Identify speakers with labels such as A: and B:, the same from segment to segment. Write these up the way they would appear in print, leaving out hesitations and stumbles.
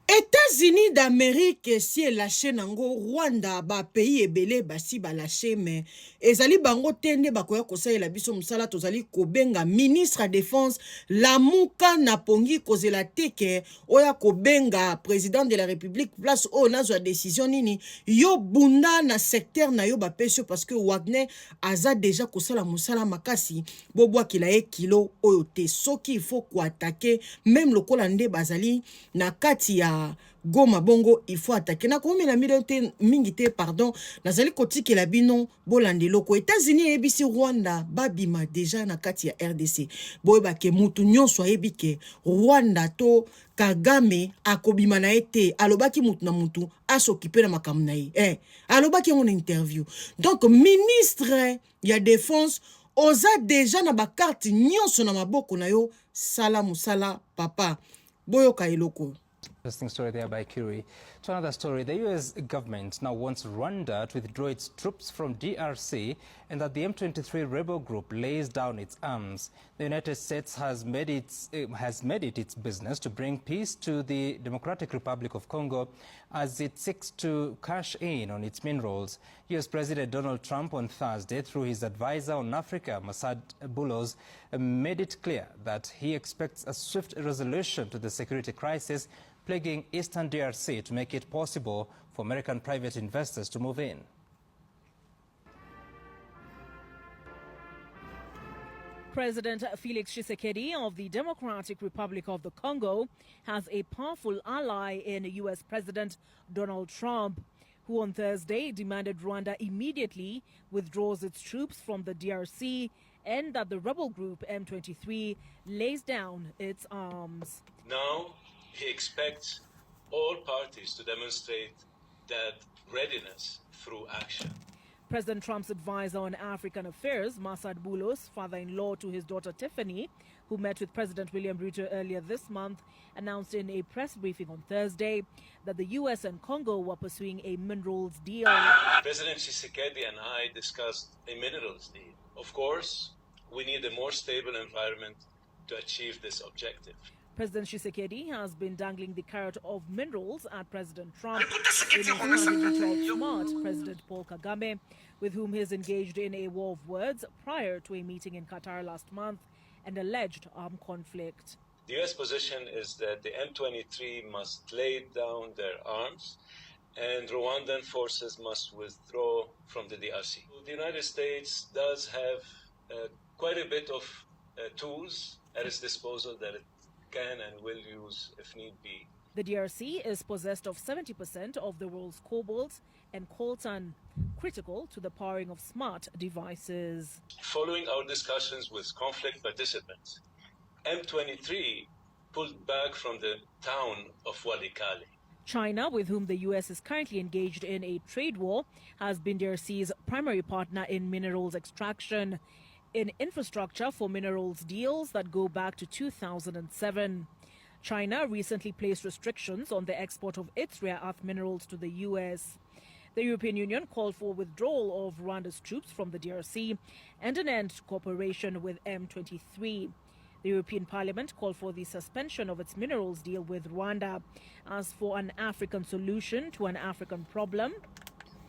A: États-Unis d'Amérique si lâché nango Rwanda ba pays ebele basi ba lâché mais ezali bango tende bakoya kosalela biso musala tozali kobenga ministre à défense lamuka na pongi kozela teke oya kobenga président de la république place o nazwa décision nini yo bunda na secteur na yo ba pesio parce que Wagner aza déjà kosala musala makasi bobwa kila e kilo oyo te soki il faut ko attaquer même lokola nde bazali na kati ya Goma bongo il faut attaquer na komi na mingi te pardon nazali kotiki la bino bolande loko États-Unis ebisi Rwanda babima déjà na kati ya RDC boyeba ke mutu nyonso ebike Rwanda to Kagame akobima na ete alobaki mutu na mutu asokipe na makambo na ye alobaki ngona interview donc ministre ya défense oza déjà na ba carte nyonso na maboko na yo sala musala papa boyoka eloko.
B: Interesting story there by Kiri. To another story, the U.S. government now wants Rwanda to withdraw its troops from DRC and that the M23 rebel group lays down its arms. The United States has made it its business to bring peace to the Democratic Republic of Congo as it seeks to cash in on its minerals. U.S. President Donald Trump on Thursday, through his advisor on Africa, Masad Boulos, made it clear that he expects a swift resolution to the security crisis plaguing eastern DRC to make it possible for American private investors to move in.
C: President Felix Tshisekedi of the Democratic Republic of the Congo has a powerful ally in U.S. President Donald Trump, who on Thursday demanded Rwanda immediately withdraws its troops from the DRC and that the rebel group M23 lays down its arms.
D: Now, he expects all parties to demonstrate that readiness through action.
C: President Trump's advisor on African affairs, Masad Boulos, father-in-law to his daughter Tiffany, who met with President William Ruto earlier this month, announced in a press briefing on Thursday that the U.S. and Congo were pursuing a minerals deal.
D: President Tshisekedi and I discussed a minerals deal. Of course, we need a more stable environment to achieve this objective.
C: President Tshisekedi has been dangling the carrot of minerals at President Trump in his strategy to outsmart President Paul Kagame, with whom he has engaged in a war of words prior to a meeting in Qatar last month, an alleged armed conflict.
D: The U.S. position is that the M23 must lay down their arms and Rwandan forces must withdraw from the DRC. The United States does have quite a bit of tools at its disposal that it can and will use if need be.
C: The DRC is possessed of 70% of the world's cobalt and coltan, critical to the powering of smart devices.
D: Following our discussions with conflict participants, M23 pulled back from the town of Walikale.
C: China, with whom the U.S. is currently engaged in a trade war, has been DRC's primary partner in minerals extraction, in infrastructure for minerals deals that go back to 2007. China recently placed restrictions on the export of its rare earth minerals to the U.S. The European Union called for withdrawal of Rwanda's troops from the DRC and an end to cooperation with M23. The European Parliament called for the suspension of its minerals deal with Rwanda. As for an African solution to an African problem,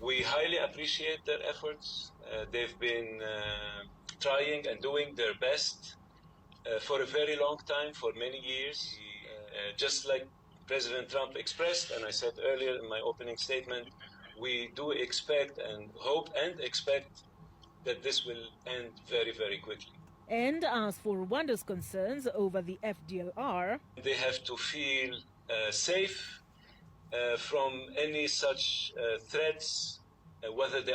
D: we highly appreciate their efforts. They've been trying and doing their best for a very long time, for many years. Just like President Trump expressed, and I said earlier in my opening statement, we do expect and hope and expect that this will end very, very quickly.
C: And as for Rwanda's concerns over the FDLR,
D: they have to feel safe from any such threats, whether they